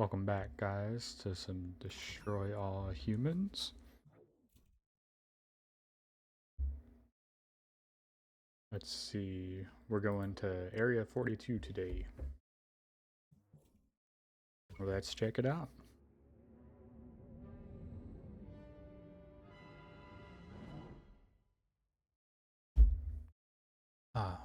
Welcome back, guys, to some Destroy All Humans. Let's see, we're going to Area 42 today. Let's check it out. Ah.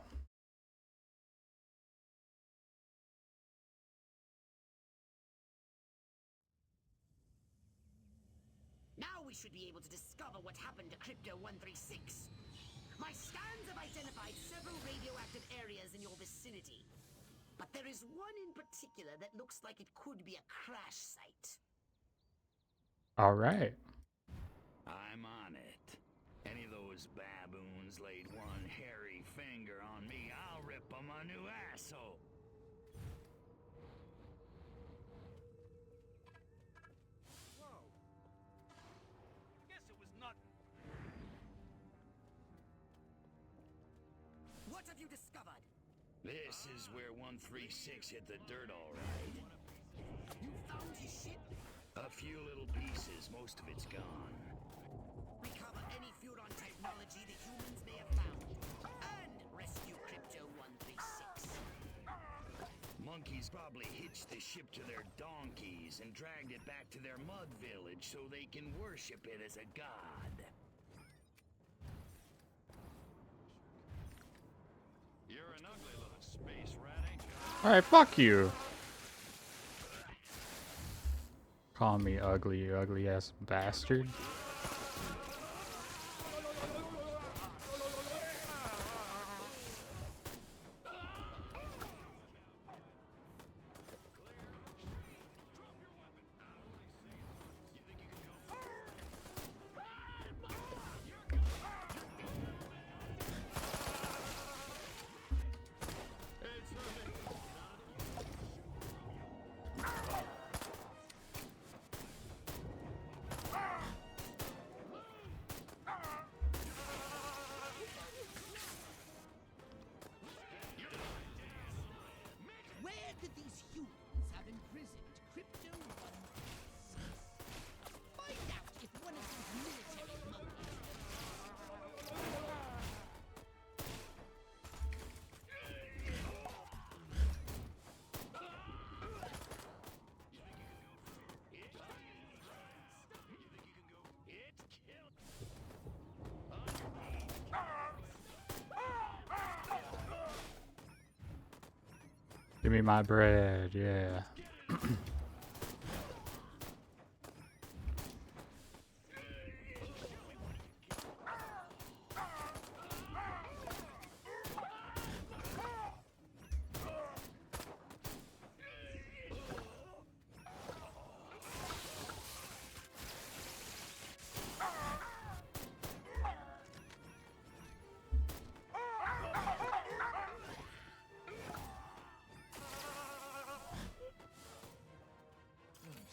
Now we should be able to discover what happened to Crypto-136. My scans have identified several radioactive areas in your vicinity. But there is one in particular that looks like it could be a crash site. All right. I'm on it. Any of those baboons laid one hairy finger on me, I'll rip them a new asshole. Whoa. Guess it was nothing. What have you discovered? This is where 136 hit the dirt all right. You found his ship? A few little pieces, most of it's gone. Recover any Furon technology the humans may have found. And rescue Crypto-136. Monkeys probably hitched the ship to their donkeys and dragged it back to their mud village so they can worship it as a god. You're an ugly little space rat, ain't you? All right, fuck you. Call me ugly, you ugly ass bastard. Where could these humans have imprisoned Crypto-136? Find out if one of these military monkeys... Give me my bread, yeah.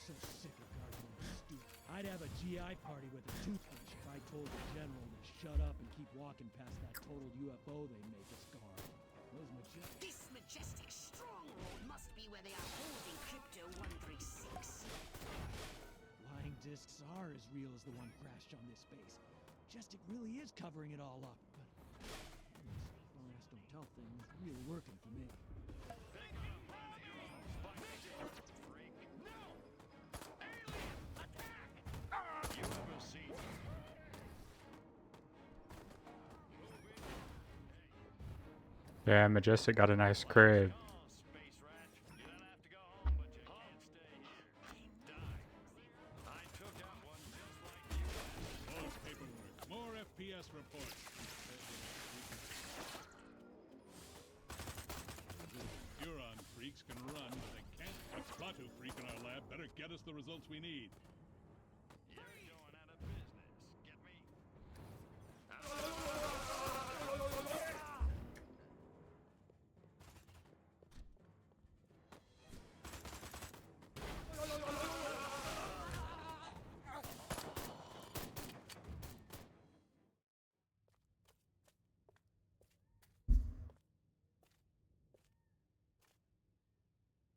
So sick of Guardian stupid. I'd have a GI party with a toothbrush if I told the general to shut up and keep walking past that total UFO they make us guard. Those majestic... This majestic stronghold must be where they are holding Crypto-136. Lying discs are as real as the one crashed on this base. Majestic really is covering it all up, but... this don't ask, don't tell thing is really working for me. Yeah, Majestic got a nice crib. More FPS reports. Huron freaks can run, but they can't. A Klaatu freak in our lab better get us the results we need. You're going out of business. Get me?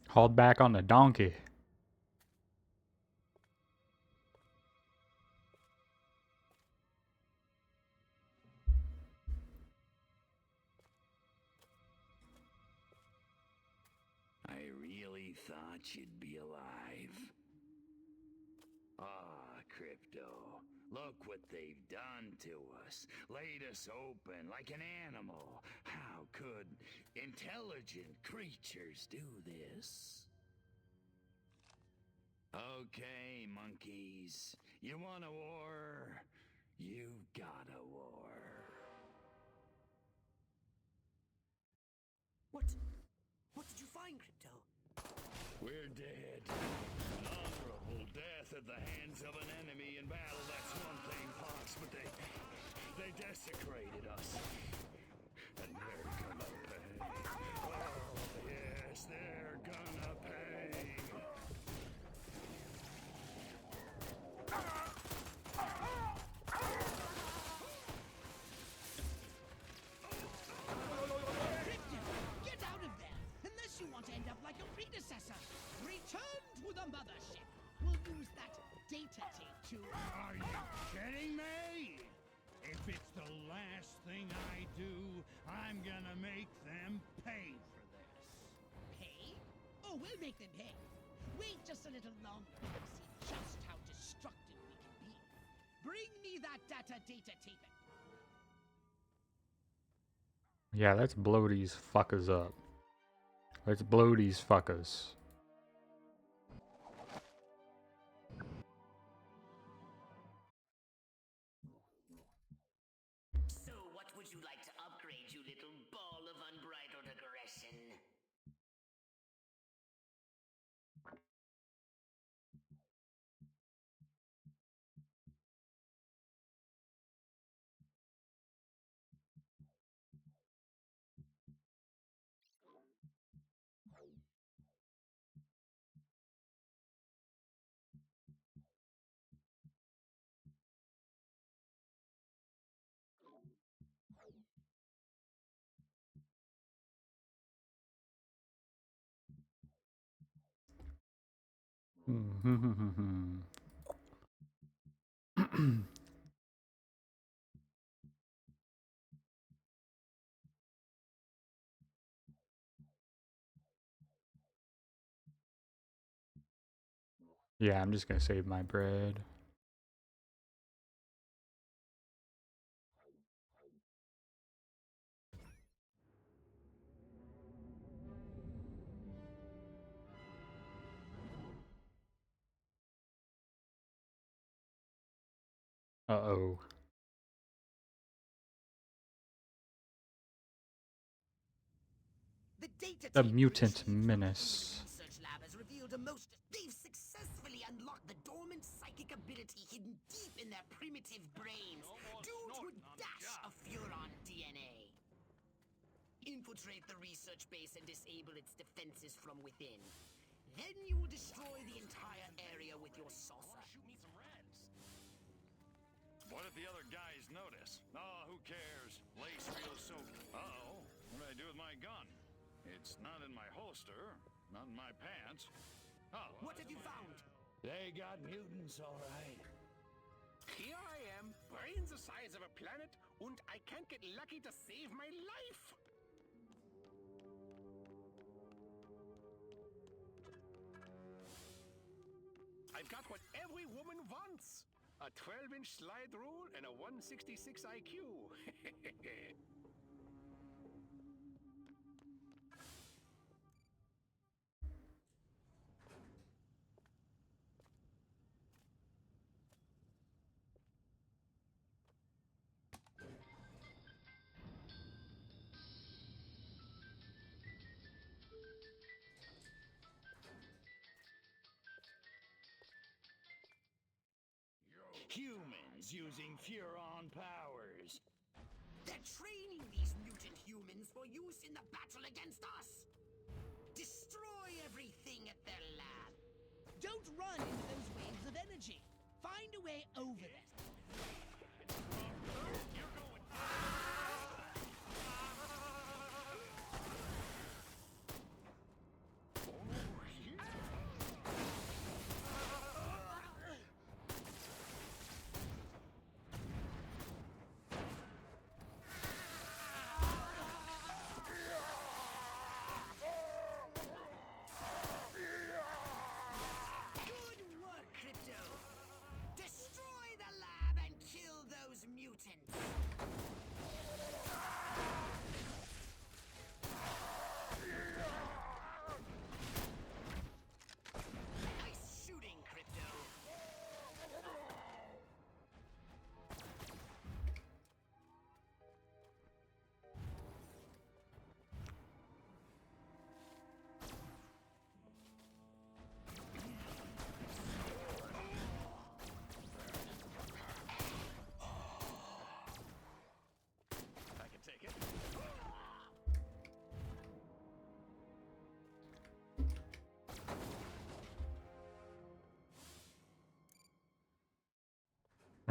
Hauled back on the donkey. thought you'd be alive. Ah, Crypto. Look what they've done to us. Laid us open like an animal. How could intelligent creatures do this? Okay, monkeys. You want a war? You've got a war. What did you find, Crypto? We're dead. An honorable death at the hands of an enemy in battle, that's one thing, Pox, but they desecrated us. And they're gonna pay. Oh, yes, they're gonna pay. Get out of there! Unless you want to end up like your predecessor. Return to the mothership. We'll use that data tape to... Are you kidding me? If it's the last thing I do, I'm gonna make them pay for this. Pay? Oh, we'll make them pay. Wait just a little longer and see just how destructive we can be. Bring me that data tape. Yeah, let's blow these fuckers up. Let's blow these fuckers. So, what would you like to upgrade, you little ball of unbridled aggression? Yeah, I'm just gonna save my bread. Uh-oh. The data The tape mutant retrieved from the menace. research lab has revealed a most... They've successfully unlocked the dormant psychic ability hidden deep in their primitive brains due to a dash of Furon DNA. Infiltrate the research base and disable its defenses from within. Then you will destroy the entire area with your saucer. What if the other guys notice? Oh, who cares? Lace reel soaked. Uh-oh. What did I do with my gun? It's not in my holster, not in my pants. Oh. What have you found? They got mutants, all right. Here I am, brains the size of a planet, and I can't get lucky to save my life. I've got what every woman wants. A 12-inch slide rule and a 166 IQ. Humans using Furon powers. They're training these mutant humans for use in the battle against us. Destroy everything at their lab. Don't run into those waves of energy. Find a way over them.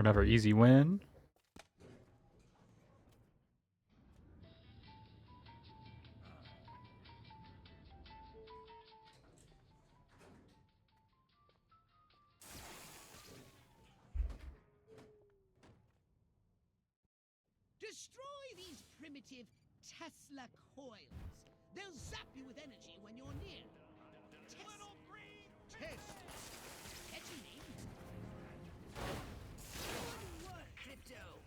Another easy win. Destroy these primitive Tesla coils. They'll zap you with energy when you're near. Little green test. Catching me? Good work, Crypto.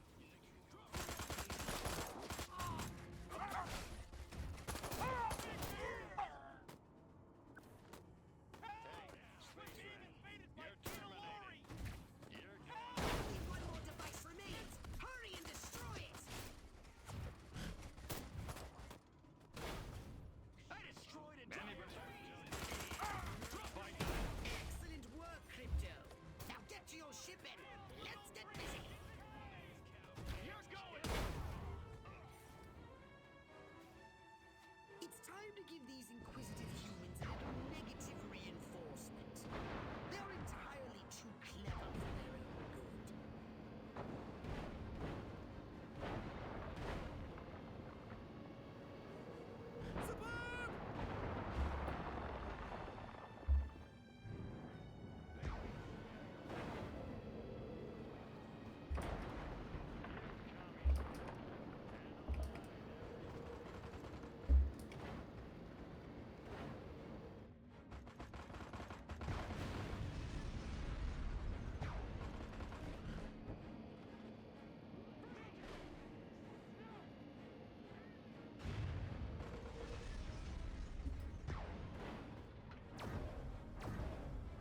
Only one more device remains. Hurry and destroy it. I destroyed it. Excellent work, Crypto. Now get to your ship and let's get busy. You're going. It's time to give these inquisitive humans a little negative reinforcement. They're entirely too clever for their own good.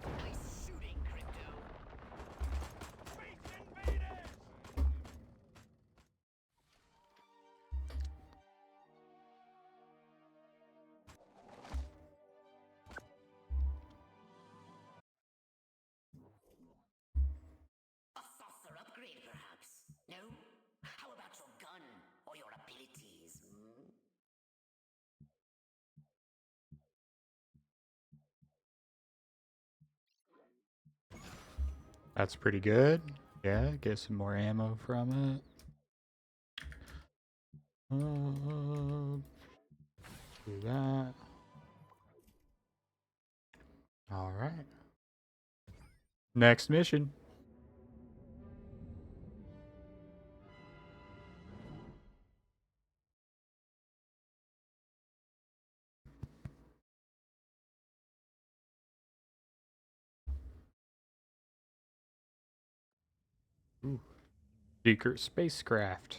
Nice shooting, Crypto. A saucer upgrade, perhaps? No? How about your gun or your abilities? Hmm? That's pretty good. Yeah, get some more ammo from it. Do that. All right. Next mission. Ooh. Secret spacecraft.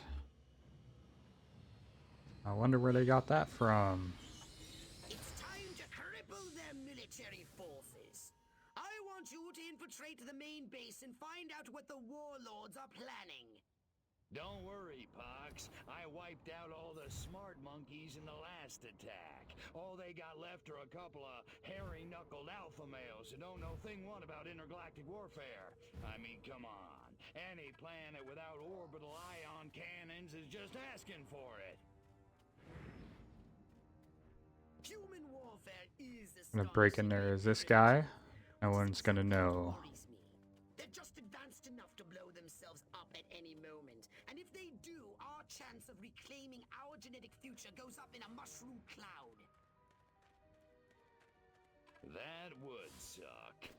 I wonder where they got that from. It's time to cripple their military forces. I want you to infiltrate the main base and find out what the warlords are planning. Don't worry, Pox. I wiped out all the smart monkeys in the last attack. All they got left are a couple of hairy-knuckled alpha males who don't know thing one about intergalactic warfare. I mean, come on. Any planet without orbital ion cannons is just asking for it. Human warfare is Gonna break in there as this guy. No one's gonna know. Worries me. They're just advanced enough to blow themselves up at any moment. And if they do, our chance of reclaiming our genetic future goes up in a mushroom cloud. That would suck.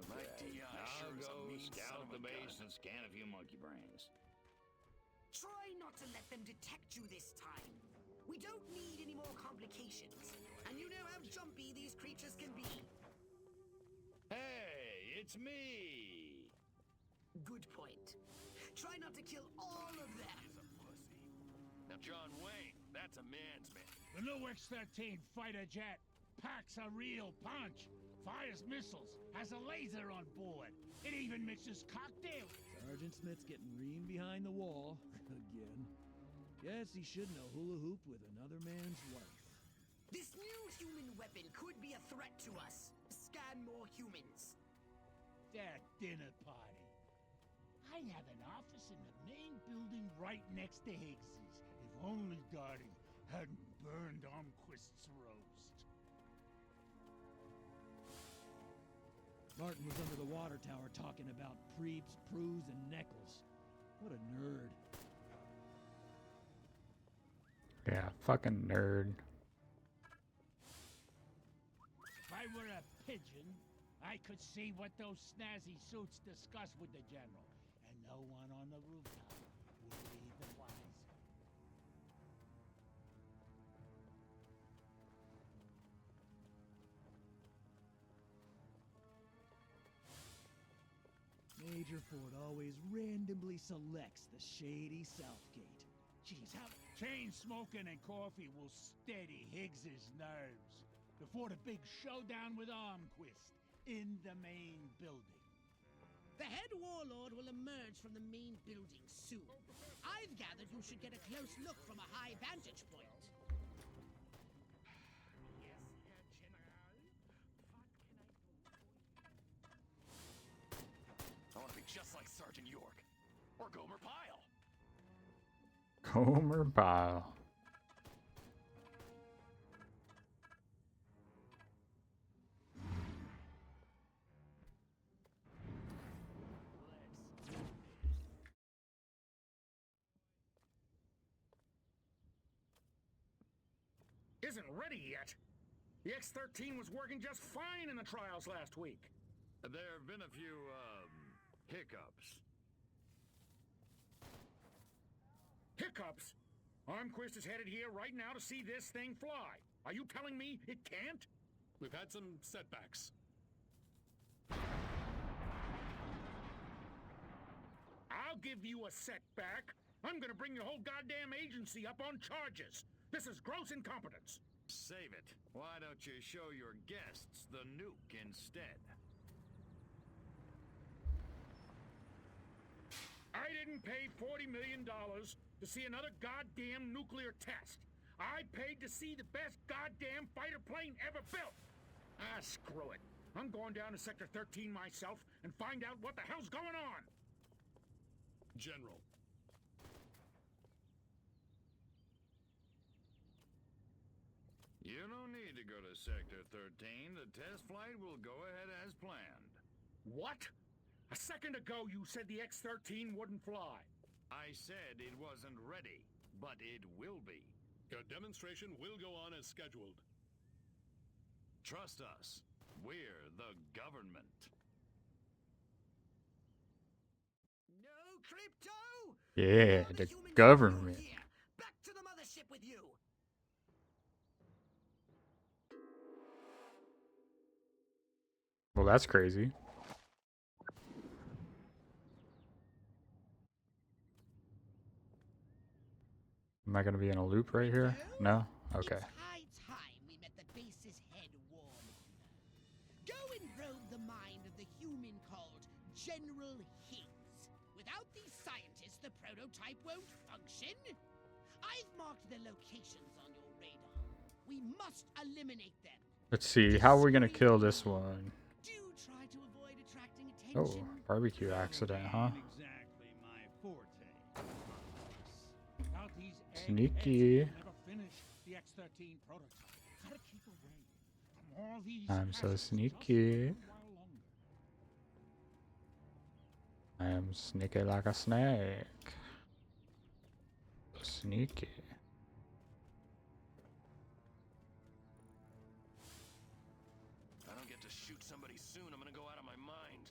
My Okay, DI I'll sure is a go mean son scout of the a base gun. and scan a few monkey brains. Try not to let them detect you this time. We don't need any more complications. And you know how jumpy these creatures can be. Hey, it's me! Good point. Try not to kill all of them. Now, John Wayne, that's a man's man. The new X-13 fighter jet packs a real punch. Fires missiles, has a laser on board. It even mixes cocktails. Sergeant Smith's getting reamed behind the wall. Again. Guess he shouldn't have hula hooped with another man's wife. This new human weapon could be a threat to us. Scan more humans. That dinner party. I'd have an office in the main building right next to Higgs's. If only Darty hadn't burned Armquist's roast. Carton was under the water tower talking about preeps, proos, and neckles. What a nerd. Yeah, fucking nerd. If I were a pigeon, I could see what those snazzy suits discuss with the general, and no one on the rooftop would be the wiser. Major Ford always randomly selects the shady Southgate. Jeez, how... Chain smoking and coffee will steady Higgs's nerves before the big showdown with Armquist in the main building. The head warlord will emerge from the main building soon. I've gathered you should get a close look from a high vantage point. Yes, Herr General. What can I do for you? I want to be just like Sergeant York. Or Gomer Pyle. Gomer Pyle. Isn't ready yet. The X-13 was working just fine in the trials last week. There have been a few, hiccups. Hiccups? Armquist is headed here right now to see this thing fly. Are you telling me it can't? We've had some setbacks. I'll give you a setback. I'm gonna bring your whole goddamn agency up on charges. This is gross incompetence. Save it. Why don't you show your guests the nuke instead? I didn't pay $40 million to see another goddamn nuclear test. I paid to see the best goddamn fighter plane ever built. Ah, screw it. I'm going down to Sector 13 myself and find out what the hell's going on. General. You don't need to go to Sector 13. The test flight will go ahead as planned. What? A second ago you said the X-13 wouldn't fly. I said it wasn't ready, but it will be. Your demonstration will go on as scheduled. Trust us. We're the government. No, Crypto! Yeah, All the humans government. here. Back to the mothership with you. Well, that's crazy. Am I gonna be in a loop right here? No? Okay. It's high time we met the base's head warmonger. Go and probe the mind of the human called General Higgs. Without these scientists, the prototype won't function. I've marked the locations on your radar. We must eliminate them. Let's see. How are we gonna kill this one? Do try to avoid attracting Oh, attention. barbecue accident, huh? Ain't exactly my forte. Out these Sneaky. eggheads will never finish the X-13 prototype. Gotta keep away from all these I'm so hazards sneaky. just a while longer. I am sneaky like a snake. Sneaky. If I don't get to shoot somebody soon, I'm gonna go out of my mind.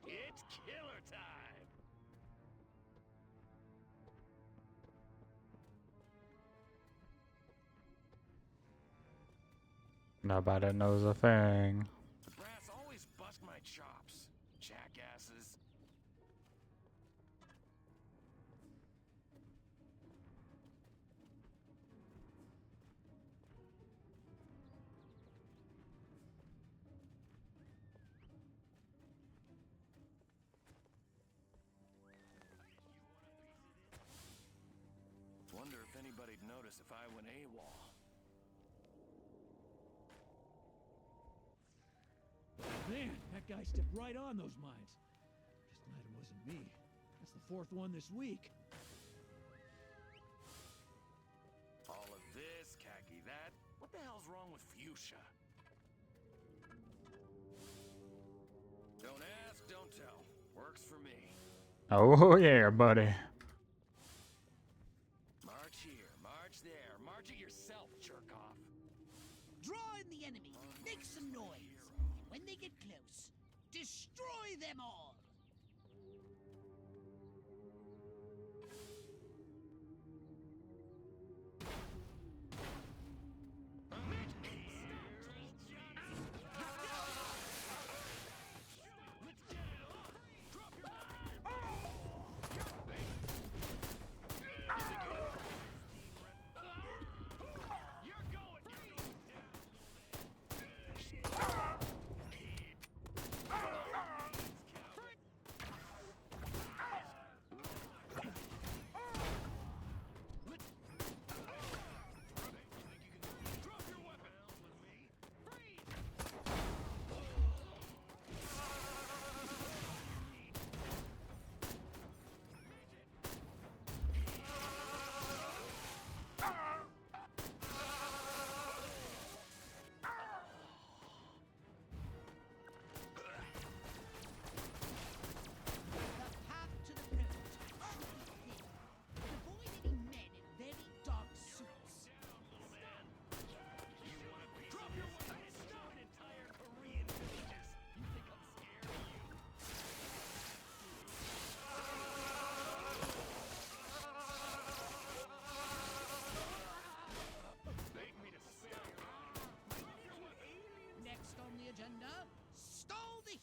It's killer time! Nobody knows a thing. The brass always bust my chops. Jackasses. Wonder if anybody'd notice if I went AWOL. Man, that guy stepped right on those mines. Just glad it wasn't me. That's the fourth one this week. All of the hell's wrong with fuchsia? Don't ask, don't tell. Works for me. Oh yeah, buddy. March here, march there. March it yourself, jerk off. Draw in the enemy. Make some noise. When they get close, destroy them all.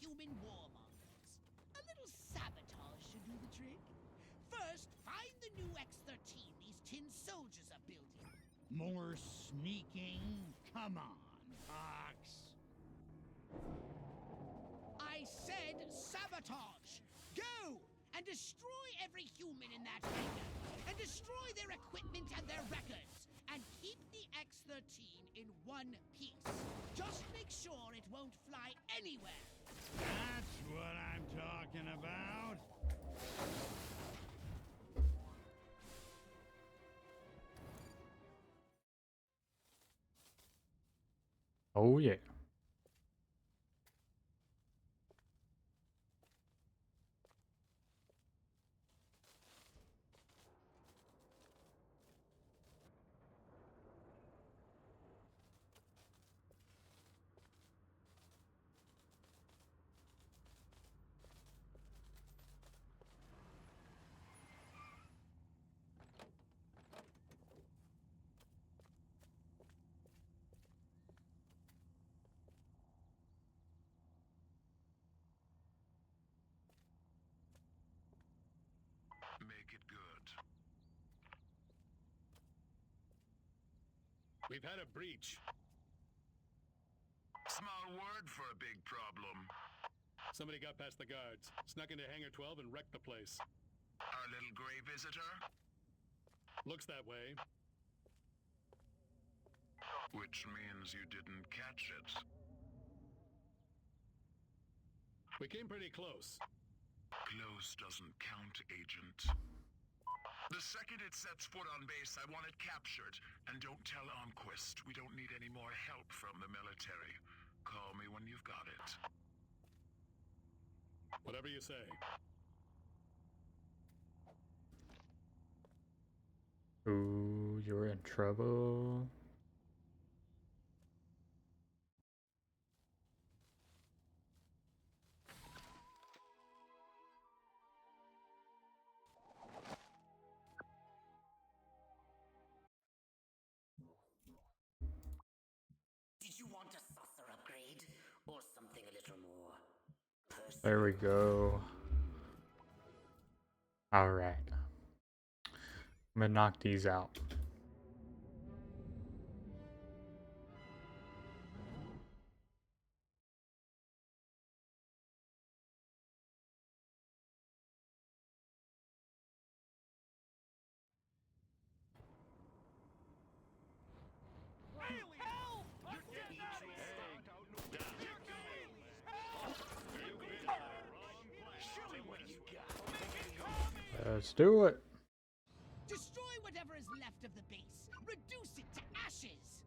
Human warmongers. A little sabotage should do the trick. First, find the new X-13 these tin soldiers are building. More sneaking? Come on, Fox. I said sabotage! Go! And destroy every human in that hangar! And destroy their equipment and their records! And keep the X-13 in one piece. Just make sure it won't fly anywhere! That's what I'm talking about. Oh yeah. Make it good. We've had a breach. Small word for a big problem. Somebody got past the guards, snuck into Hangar 12 and wrecked the place. Our little gray visitor? Looks that way. Which means you didn't catch it. We came pretty close. Close doesn't count, Agent. The second it sets foot on base, I want it captured. And don't tell Enquist. We don't need any more help from the military. Call me when you've got it. Whatever you say. Ooh, you're in trouble. Did you want a saucer upgrade? Or something a little more personal? There we go. Alright. I'm gonna knock these out. Let's do it. Destroy whatever is left of the base. Reduce it to ashes.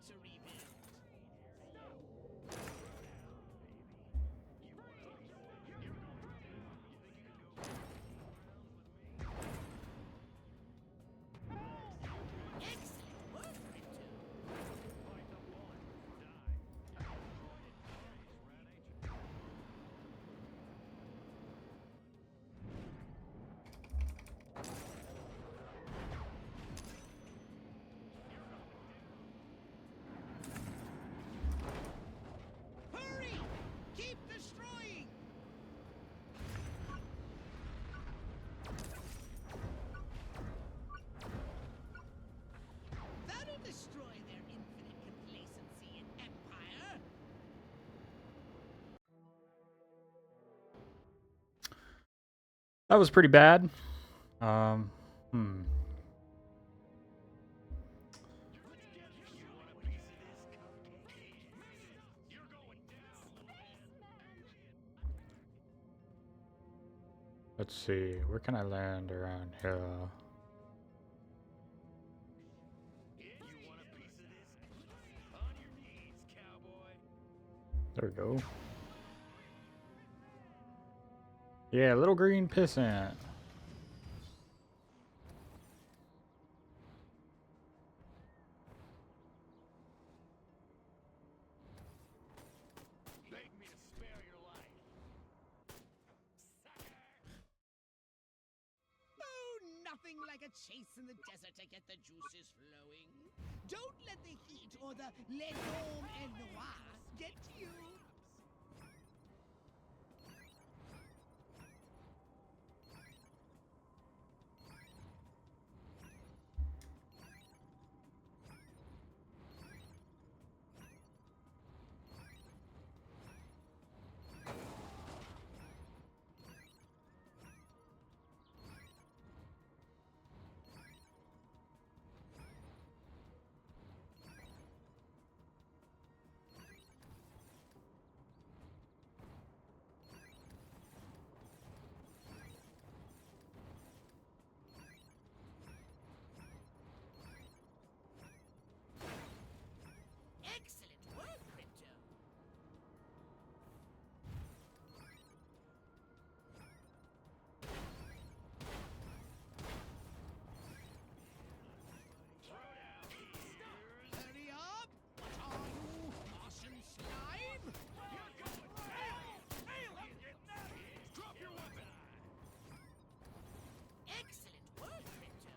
to rebuild. Excellent work, Crypto. Hurry! Keep destroying! That'll destroy their infinite complacency and empire. That was pretty bad. Hmm. Let's see. Where can I land around here? There we go. Yeah, little green pissant. Beg me to spare your life. Oh, nothing like a chase in the desert to get the juices flowing. Don't let the heat or the les hommes et noir get to you. Excellent work, Crypto. Hurry up! What are you, Martian slime? Drop your weapon. Excellent work, Crypto.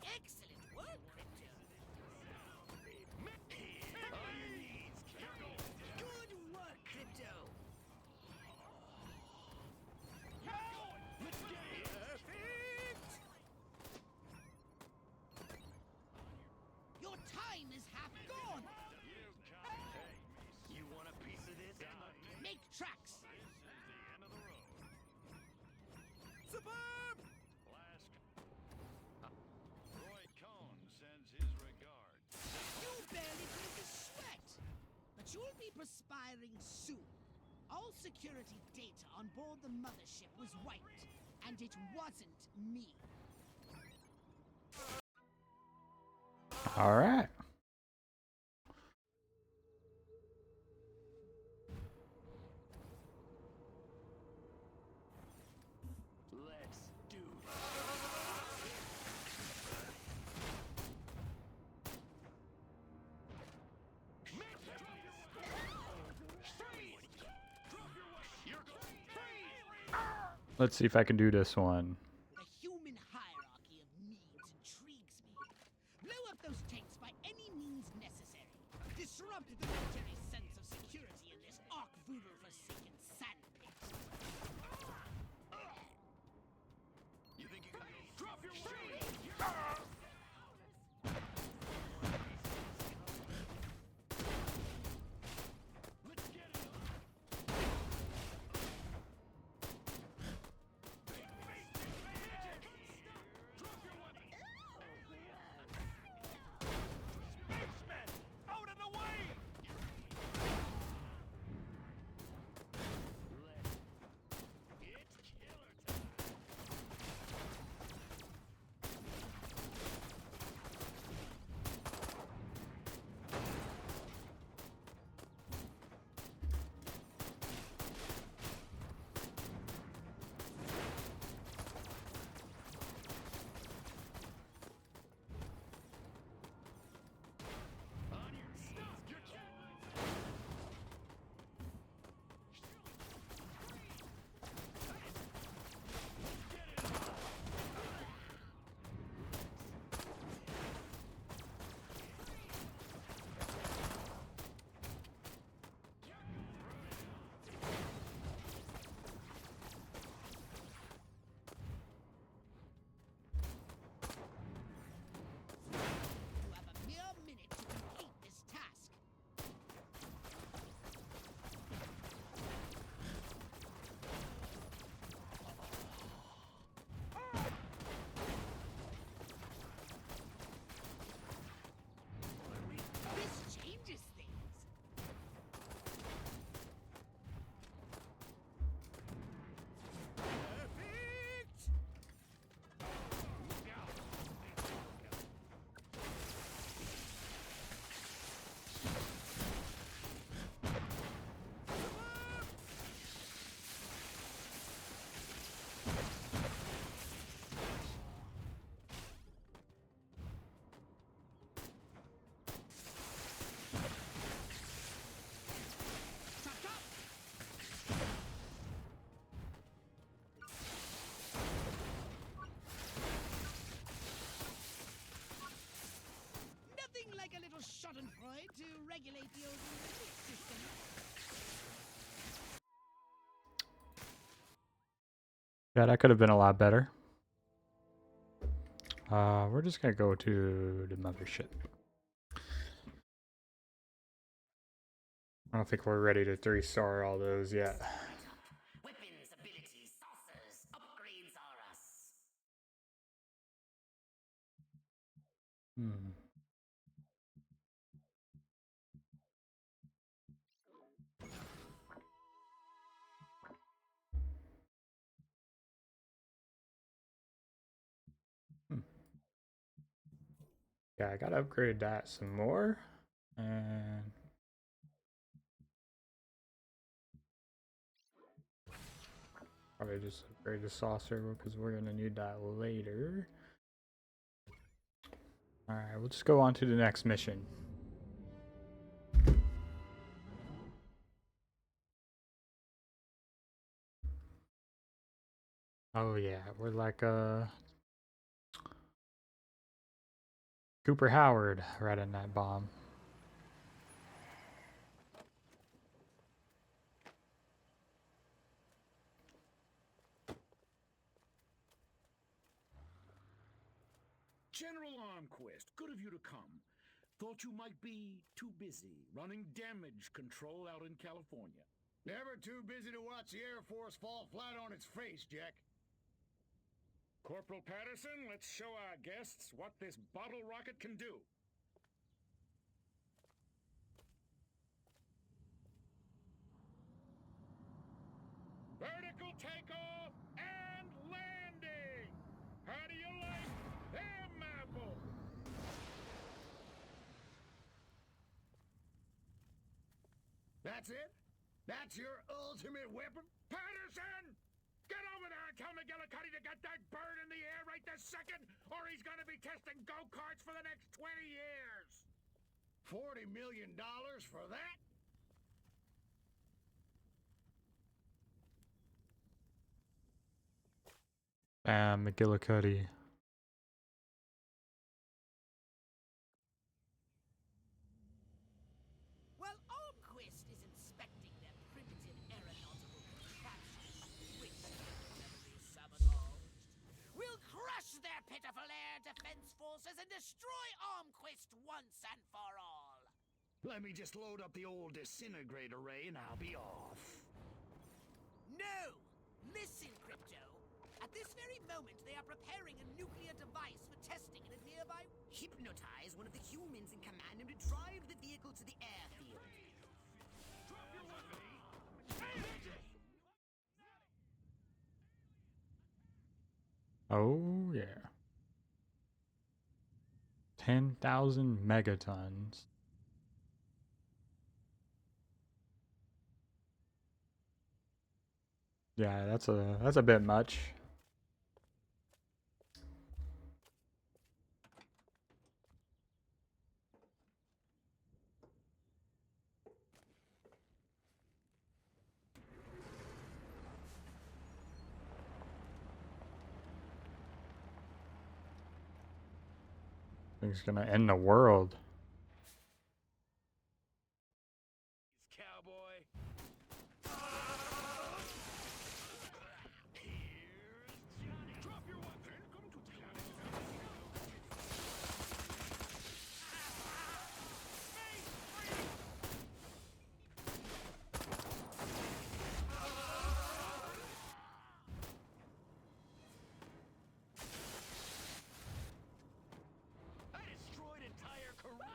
Excellent work, Crypto. Good work, Crypto. Perfect. Your time is half gone. You want a piece of this? Make tracks. Suburb! Roy Cohn sends his regards. You barely break a sweat, but you'll be perspiring soon. All security data on board the mothership was wiped, and it wasn't me. All right. Let's do Let's see if I can do this one. The human hierarchy of needs intrigues me. Blow up those tanks by any means necessary. Disrupt the military sense of security in this arc-voodoo-forsaken sandpit. You think you can drop your weapon? Let's get it on. emulate the old Olympic system. Yeah, that could have been a lot better. We're just gonna go to the mothership. I don't think we're ready to 3-star all those yet. Weapons, abilities, saucers, upgrades are us. Hmm. Yeah, I gotta upgrade that some more. And probably just upgrade the saucer because we're gonna need that later. Alright, we'll just go on to the next mission. Oh yeah, we're like Cooper Howard right in that bomb. General Armquist, good of you to come. Thought you might be too busy running damage control out in California. Never too busy to watch the Air Force fall flat on its face, Jack. Corporal Patterson, let's show our guests what this bottle rocket can do. Vertical takeoff and landing! How do you like them apples? That's it? That's your ultimate weapon? Patterson! Get over there and tell McGillicuddy to get that bird in the air right this second, or he's gonna be testing go-karts for the next 20 years! $40 million for that? McGillicuddy. While Armquist is inspecting their primitive aeronautical contraptions, which they sabotaged, we'll crush their pitiful air defense forces and destroy Armquist once and for all. Let me just load up the old disintegrator ray and I'll be off. No! Listen, Crypto. At this very moment, they are preparing a nuclear device for testing in a nearby... Hypnotize one of the humans in command and to drive the vehicle to the airfield. Oh yeah. 10,000 megatons. Yeah, that's a bit much. Thing's gonna end the world. Cowboy. Drop your weapon. I destroyed entire careers.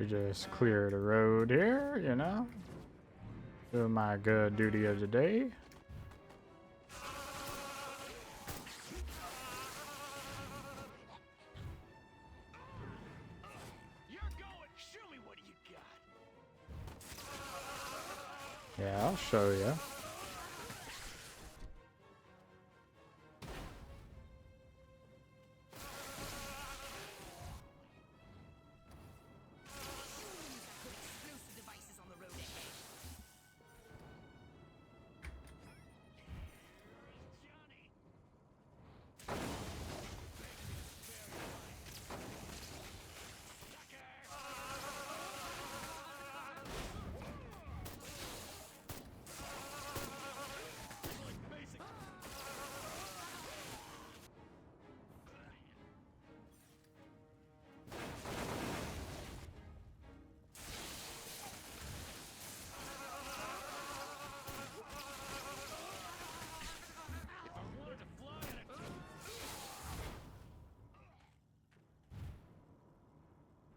to just clear the road here, you know? Doing my good duty of the day. You're going. Show me what you got. Yeah, I'll show you. Explosive devices on the road ahead.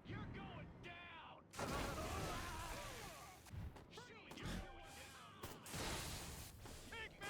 You're going down. Take me.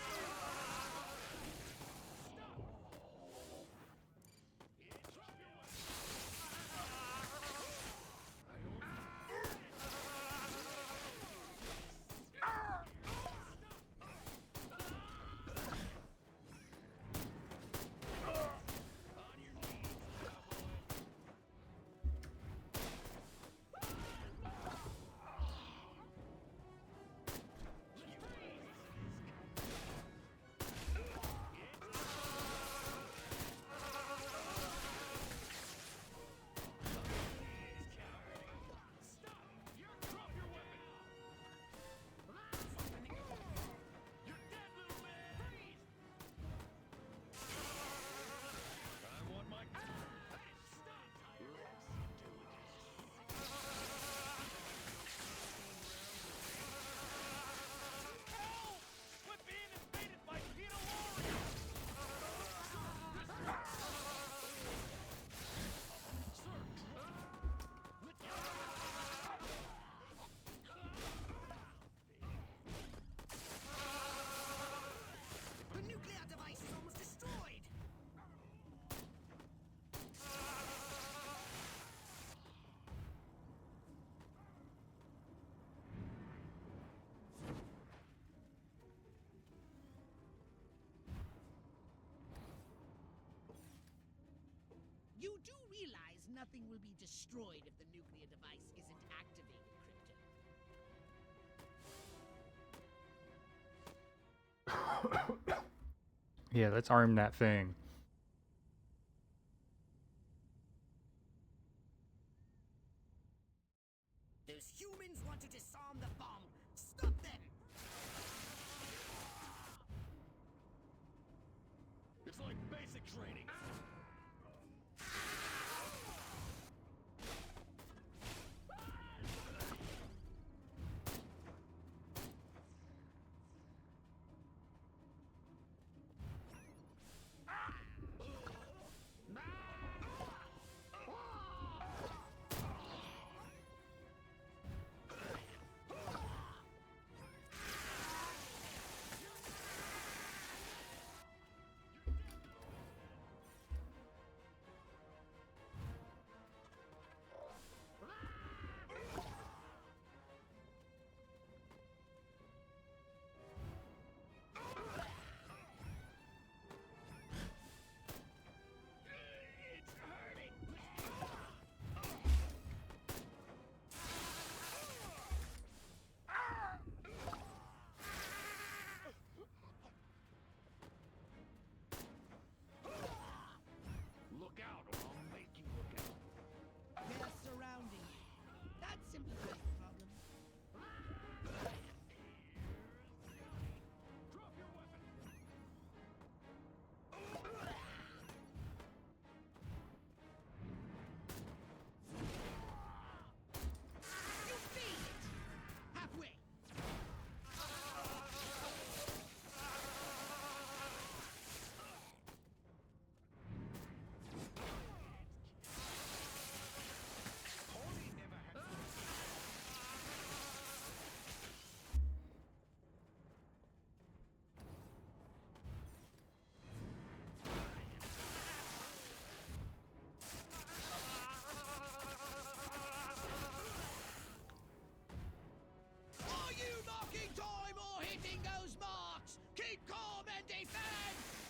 The nuclear device is almost destroyed. You do realize nothing will be destroyed if the nuclear device isn't activated, Crypto. Yeah, let's arm that thing. Those humans want to disarm the bomb. Stop them! It's like basic training.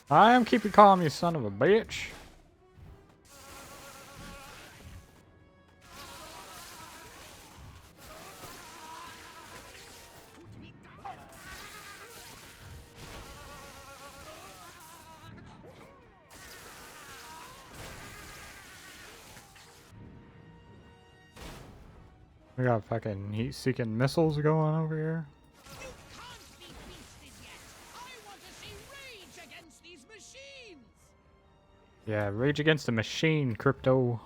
I am keeping calm, you son of a bitch. We got fucking heat-seeking missiles going over here. You can't be beasted yet! I want to see rage against these machines! Yeah, rage against the machine, Crypto.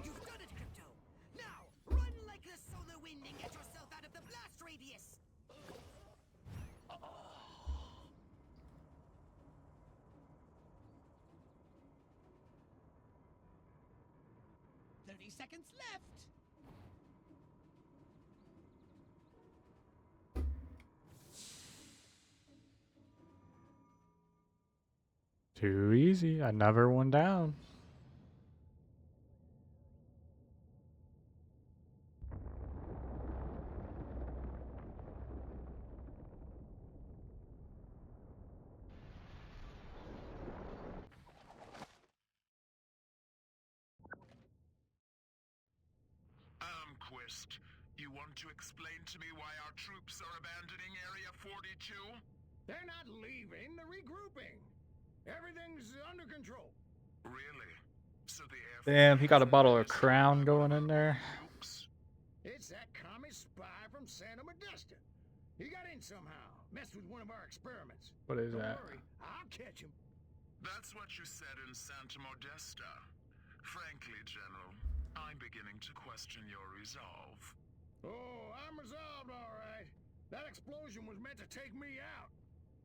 You've done it, Crypto! Now, run like the solar wind and get yourself out of the blast radius! 30 seconds left! Too easy. Another one down. Quist, you want to explain to me why our troops are abandoning Area 42? They're not leaving, they're regrouping. Everything's under control. Really? So the Air Damn, he got a Force bottle of has Crown going in there. nukes? It's that commie spy from Santa Modesta. He got in somehow, messed with one of our experiments. What is Don't that? worry, I'll catch him. That's what you said in Santa Modesta. Frankly, General, I'm beginning to question your resolve. Oh, I'm resolved, all right. That explosion was meant to take me out.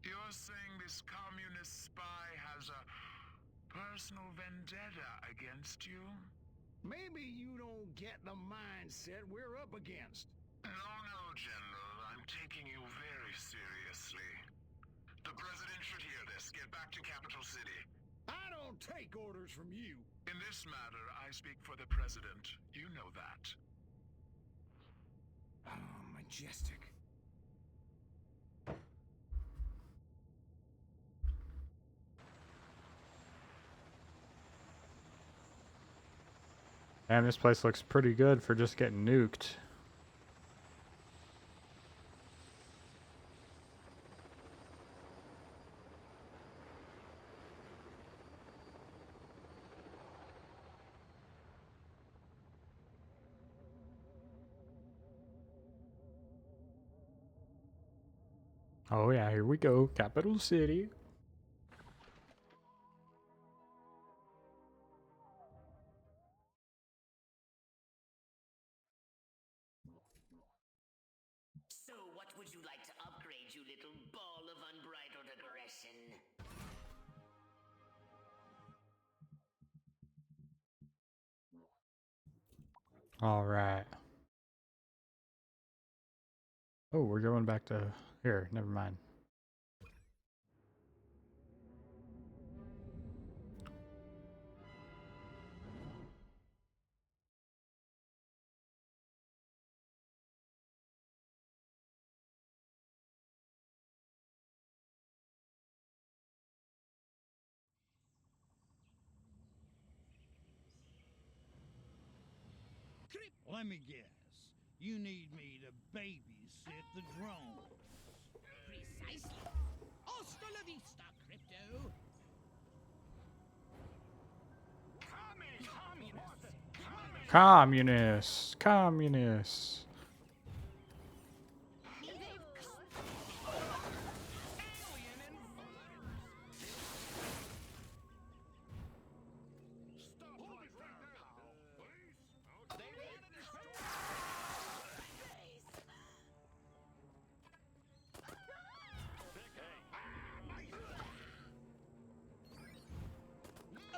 You're saying this communist spy has a personal vendetta against you? Maybe you don't get the mindset we're up against. No, General. I'm taking you very seriously. The President should hear this. Get back to Capital City. I don't take orders from you. In this matter, I speak for the President. You know that. Oh, majestic. Damn, this place looks pretty good for just getting nuked. Oh yeah, here we go. Capital City. So, what would you like to upgrade, you little ball of unbridled aggression? All right. Oh, we're going back to here. Never mind. Let me guess. You need me to babysit the drones. Precisely. Hasta la vista, Crypto. Communists. Communists.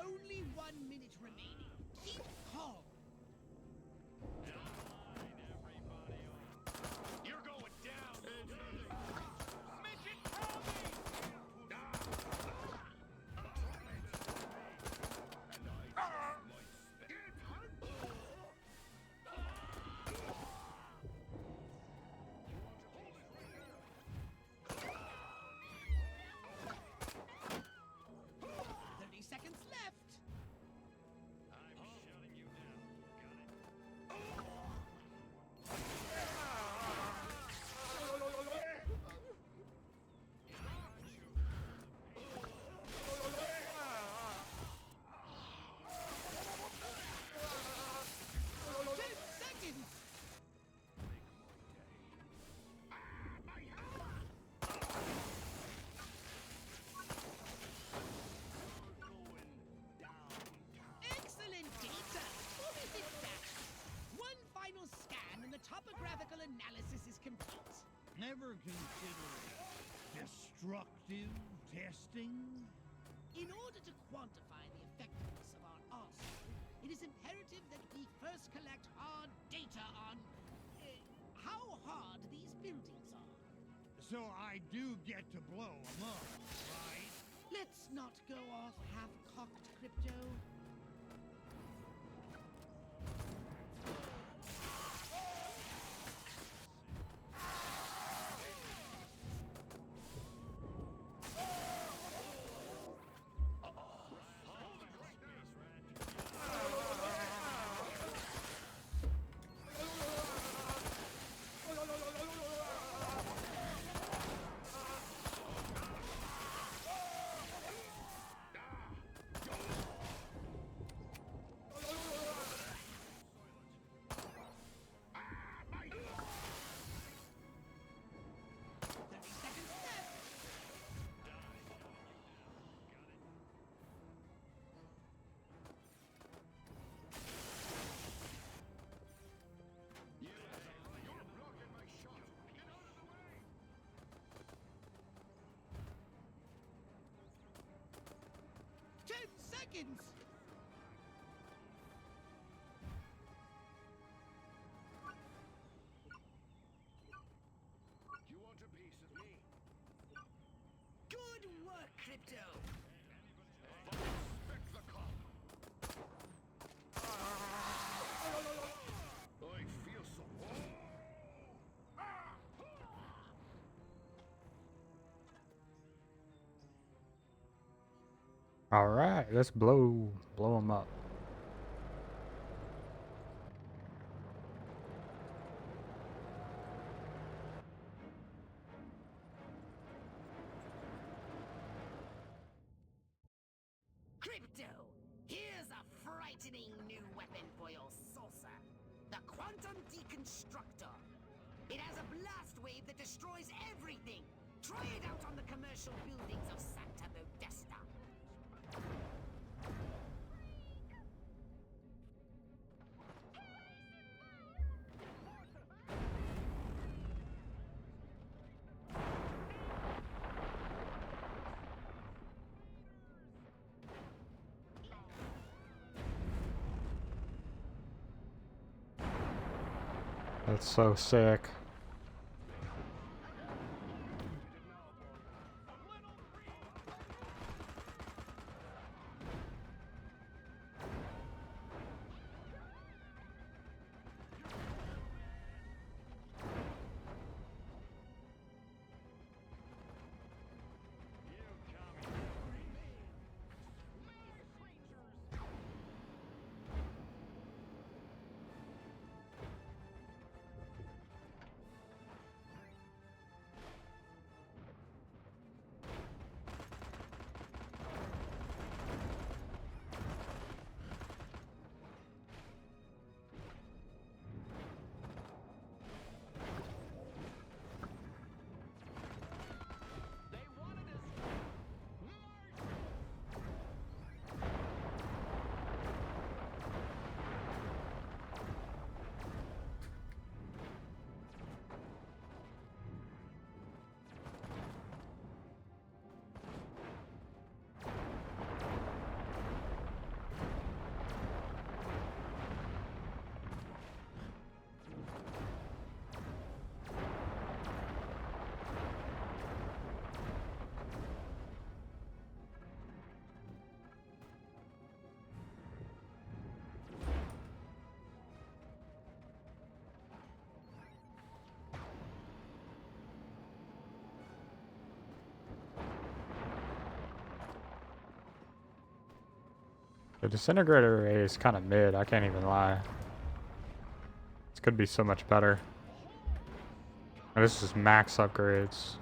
Only 1 minute remaining. Keep calm. topographical analysis is complete. Never considered destructive testing? In order to quantify the effectiveness of our arsenal, it is imperative that we first collect hard data on how hard these buildings are. So I do get to blow them up, right? Let's not go off half-cocked, Crypto. Seconds! You want a piece of me? Good work, Crypto. Spec the cop. I feel so. All right, let's blow them up. Crypto, here's a frightening new weapon for your saucer. The Quantum Deconstructor. It has a blast wave that destroys everything. Try it out on the commercial buildings of Santa Modesta. That's so sick. The disintegrator array is kind of mid, I can't even lie. This could be so much better. And this is max upgrades.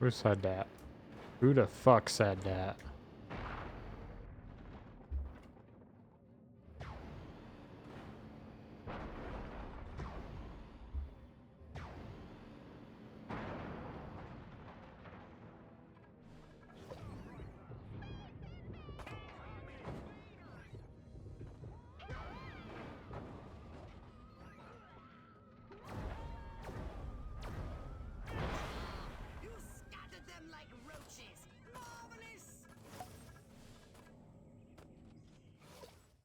Who said that? Who the fuck said that? You scattered them like roaches. Marvelous!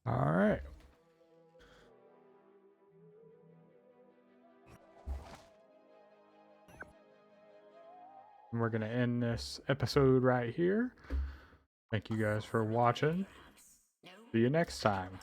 All right. And we're going to end this episode right here. Thank you guys for watching. See you next time.